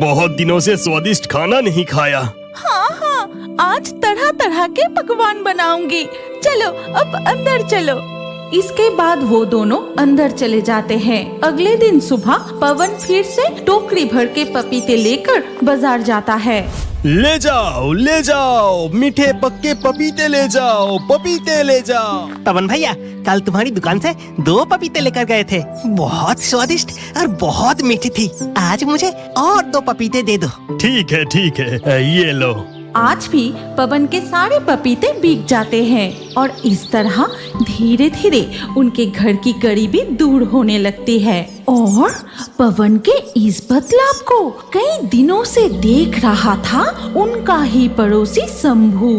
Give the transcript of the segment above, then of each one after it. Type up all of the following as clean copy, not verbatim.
बहुत दिनों से स्वादिष्ट खाना नहीं खाया। हाँ हाँ, आज तरह तरह के पकवान बनाऊंगी। चलो अब अंदर चलो। इसके बाद वो दोनों अंदर चले जाते हैं। अगले दिन सुबह पवन फिर से टोकरी भर के पपीते लेकर बाजार जाता है। ले जाओ मीठे पक्के पपीते ले जाओ, पपीते ले जाओ। पवन भैया, कल तुम्हारी दुकान से 2 पपीते लेकर गए थे, बहुत स्वादिष्ट और बहुत मीठी थी। आज मुझे और 2 पपीते दे दो। ठीक है, ये लो। आज भी पवन के सारे पपीते बिक जाते हैं और इस तरह धीरे धीरे उनके घर की गरीबी दूर होने लगती है। और पवन के इस बदलाव को कई दिनों से देख रहा था उनका ही पड़ोसी शंभू।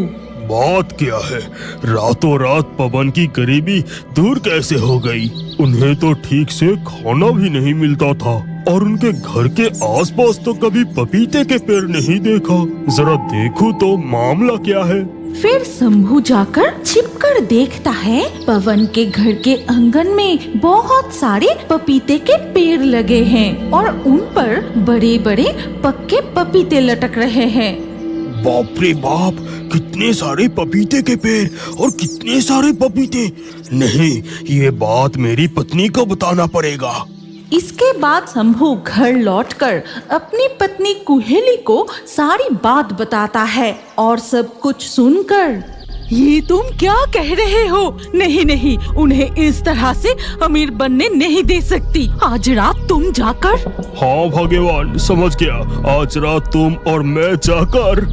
बात क्या है, रातों रात पवन की गरीबी दूर कैसे हो गई? उन्हें तो ठीक से खाना भी नहीं मिलता था और उनके घर के आसपास तो कभी पपीते के पेड़ नहीं देखा। जरा देखूं तो मामला क्या है। फिर शंभू जाकर छिपकर देखता है पवन के घर के आंगन में बहुत सारे पपीते के पेड़ लगे हैं और उन पर बड़े बड़े पक्के पपीते लटक रहे हैं। बाप रे बाप, कितने सारे पपीते के पेड़ और कितने सारे पपीते। नहीं, ये बात मेरी पत्नी को बताना पड़ेगा। इसके बाद शंभू घर लौटकर अपनी पत्नी कुहेली को सारी बात बताता है और सब कुछ सुनकर, ये तुम क्या कह रहे हो? नहीं, उन्हें इस तरह से अमीर बनने नहीं दे सकती। आज रात तुम जाकर। हाँ भगवान, समझ गया। आज रात तुम और मैं जाकर।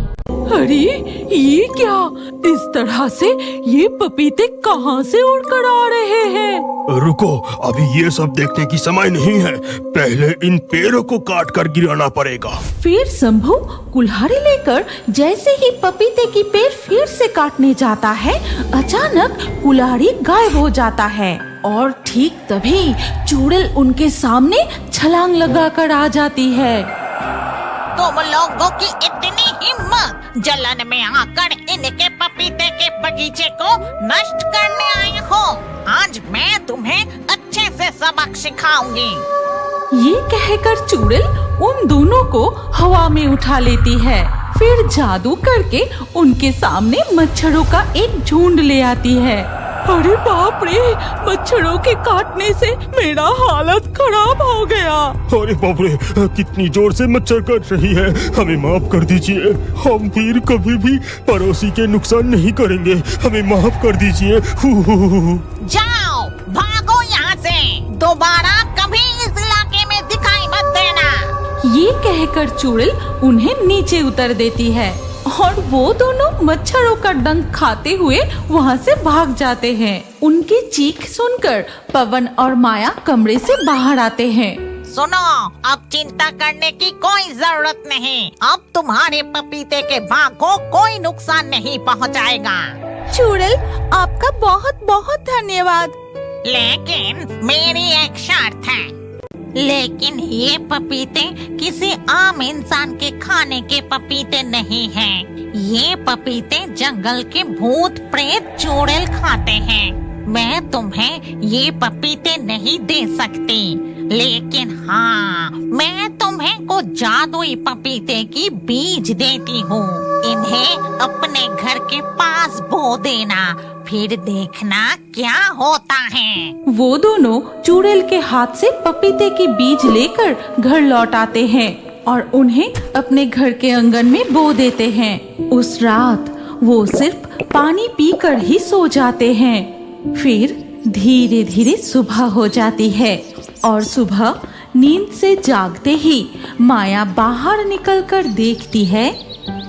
अरे ये क्या, इस तरह से ये पपीते कहाँ से उड़कर आ रहे हैं? रुको, अभी ये सब देखने की समय नहीं है। पहले इन पेड़ों को काट कर गिराना पड़ेगा। फिर शंभू कुल्हाड़ी लेकर जैसे ही पपीते की पेड़ फिर से काटने जाता है, अचानक कुल्हाड़ी गायब हो जाता है और ठीक तभी चुड़ैल उनके सामने छलांग लगाकर आ जाती है। तुम लोगों की इतनी हिम्मत, जलन में आकर इनके पपीते के बगीचे को नष्ट करने आए हो। आज मैं तुम्हें अच्छे से सबक सिखाऊंगी। ये कहकर चुड़ैल उन दोनों को हवा में उठा लेती है। फिर जादू करके उनके सामने मच्छरों का एक झुंड ले आती है। अरे बाप रे, मच्छरों के काटने से मेरा हालत खराब हो गया। अरे बाप रे, कितनी जोर से मच्छर काट रही है। हमें माफ कर दीजिए, हम फिर कभी भी पड़ोसी के नुकसान नहीं करेंगे। हमें माफ कर दीजिए। जाओ, भागो यहाँ से, दोबारा कभी इस इलाके में दिखाई मत देना। ये कहकर चुड़ैल उन्हें नीचे उतर देती है और वो दोनों मच्छरों का डंक खाते हुए वहाँ से भाग जाते हैं। उनकी चीख सुनकर पवन और माया कमरे से बाहर आते हैं। सुनो, अब चिंता करने की कोई जरूरत नहीं। अब तुम्हारे पपीते के बाग को कोई नुकसान नहीं पहुँचाएगा। चुड़ैल, आपका बहुत बहुत धन्यवाद। लेकिन मेरी एक शर्त है। लेकिन ये पपीते किसी आम इंसान के खाने के पपीते नहीं हैं। ये पपीते जंगल के भूत प्रेत चुड़ैल खाते हैं। मैं तुम्हें ये पपीते नहीं दे सकती, लेकिन हाँ, मैं तुम्हें कुछ जादुई पपीते की बीज देती हूँ। इन्हें अपने घर के पास बो देना, फिर देखना क्या होता है। वो दोनों चुड़ैल के हाथ से पपीते की बीज लेकर घर लौट आते हैं और उन्हें अपने घर के आंगन में बो देते हैं। उस रात वो सिर्फ पानी पीकर ही सो जाते हैं। फिर धीरे धीरे सुबह हो जाती है और सुबह नींद से जागते ही माया बाहर निकलकर देखती है।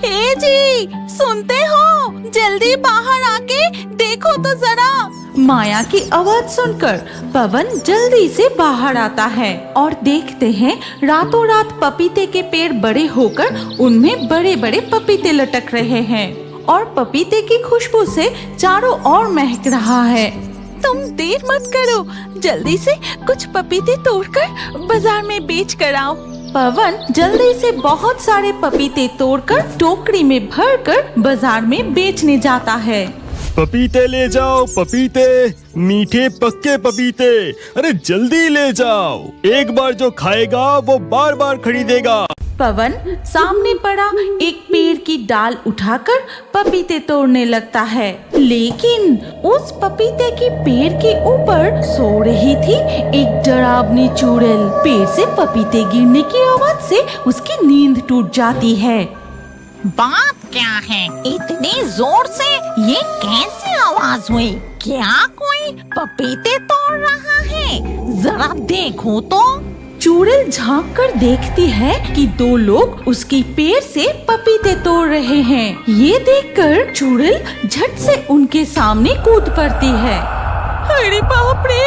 ए जी, सुनते हो? जल्दी बाहर आके देखो तो जरा। माया की आवाज सुनकर पवन जल्दी से बाहर आता है और देखते हैं रातों रात पपीते के पेड़ बड़े होकर उनमें बड़े बड़े पपीते लटक रहे हैं और पपीते की खुशबू से चारों ओर महक रहा है। तुम देर मत करो, जल्दी से कुछ पपीते तोड़कर बाजार में बेच कर आओ। पवन जल्दी से बहुत सारे पपीते तोड़कर टोकरी में भरकर बाजार में बेचने जाता है। पपीते ले जाओ, पपीते, मीठे पक्के पपीते। अरे जल्दी ले जाओ, एक बार जो खाएगा वो बार बार खरीदेगा। पवन सामने पड़ा एक पेड़ की डाल उठाकर पपीते तोड़ने लगता है, लेकिन उस पपीते की पेड़ के ऊपर सो रही थी एक डरावनी चुड़ैल। पेड़ से पपीते गिरने की आवाज से उसकी नींद टूट जाती है। बात क्या है, इतनी जोर से ये कैसी आवाज हुई? क्या कोई पपीते तोड़ रहा है? जरा देखो तो। चुड़ैल झांक कर देखती है कि दो लोग उसकी पेड़ से पपीते तोड़ रहे हैं। ये देखकर चुड़ैल झट से उनके सामने कूद पड़ती है। अरे बाप रे,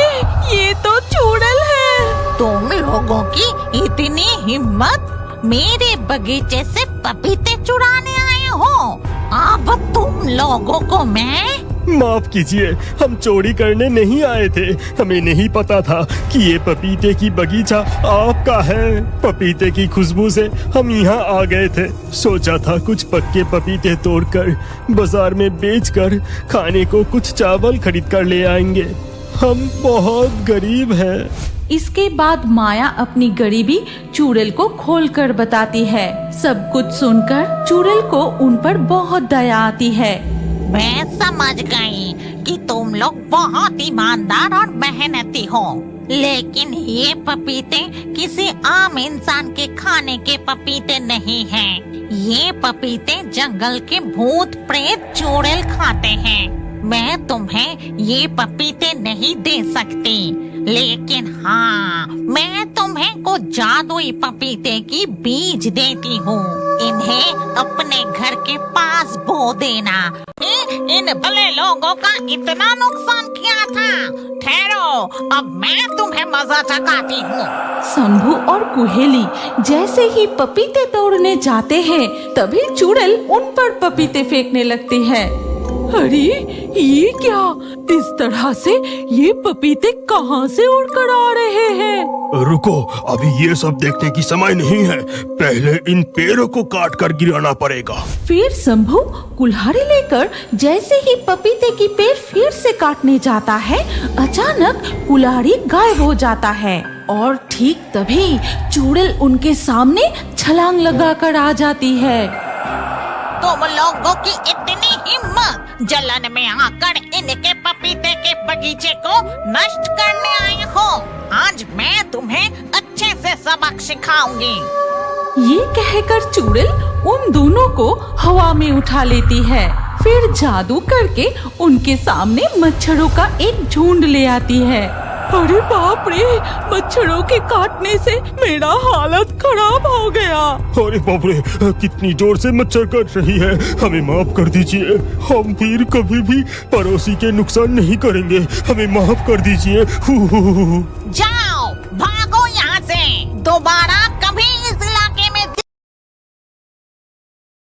ये तो चुड़ैल है। तुम लोगों की इतनी हिम्मत, मेरे बगीचे से पपीते चुराने आए हो? अब तुम लोगों को मैं माफ कीजिए, हम चोरी करने नहीं आए थे। हमें नहीं पता था कि ये पपीते की बगीचा आपका है। पपीते की खुशबू से हम यहाँ आ गए थे। सोचा था कुछ पक्के पपीते तोड़कर बाजार में बेचकर खाने को कुछ चावल खरीद कर ले आएंगे। हम बहुत गरीब हैं। इसके बाद माया अपनी गरीबी चुड़ैल को खोलकर बताती है। सब कुछ सुनकर चुड़ैल को उन पर बहुत दया आती है। मैं समझ गई कि तुम लोग बहुत ईमानदार और मेहनती हो, लेकिन ये पपीते किसी आम इंसान के खाने के पपीते नहीं हैं। ये पपीते जंगल के भूत प्रेत चुड़ैल खाते हैं। मैं तुम्हें ये पपीते नहीं दे सकती, लेकिन हाँ, मैं तुम्हें कुछ जादुई पपीते की बीज देती हूँ। इन्हें अपने घर के पास बो देना। इन भले लोगों का इतना नुकसान किया था। ठहरो, अब मैं तुम्हें मजा चखाती हूँ। शंभू और कुहेली जैसे ही पपीते तोड़ने जाते हैं, तभी चुड़ैल उन पर पपीते फेंकने लगती है। अरे ये क्या, इस तरह से ये पपीते कहाँ से उड़कर आ रहे हैं? रुको, अभी ये सब देखने की समय नहीं है। पहले इन पेड़ों को काट कर गिराना पड़ेगा। फिर शंभू कुल्हाड़ी लेकर जैसे ही पपीते की पेड़ फिर से काटने जाता है, अचानक कुल्हाड़ी गायब हो जाता है और ठीक तभी चुड़ैल उनके सामने छलांग लगाकर आ जाती है। तुम लोगों की इतनी हिम्मत, जलन में आकर इनके पपीते के बगीचे को नष्ट करने आए हो। आज मैं तुम्हें अच्छे से सबक सिखाऊंगी। ये कहकर चुड़ैल उन दोनों को हवा में उठा लेती है। फिर जादू करके उनके सामने मच्छरों का एक झुंड ले आती है। अरे बाप रे, मच्छरों के काटने से मेरा हालत खराब हो गया। अरे बाप रे, कितनी जोर से मच्छर काट रही है। हमें माफ कर दीजिए। हम फिर कभी भी पड़ोसी के नुकसान नहीं करेंगे। हमें माफ कर दीजिए। जाओ, भागो यहाँ से। दोबारा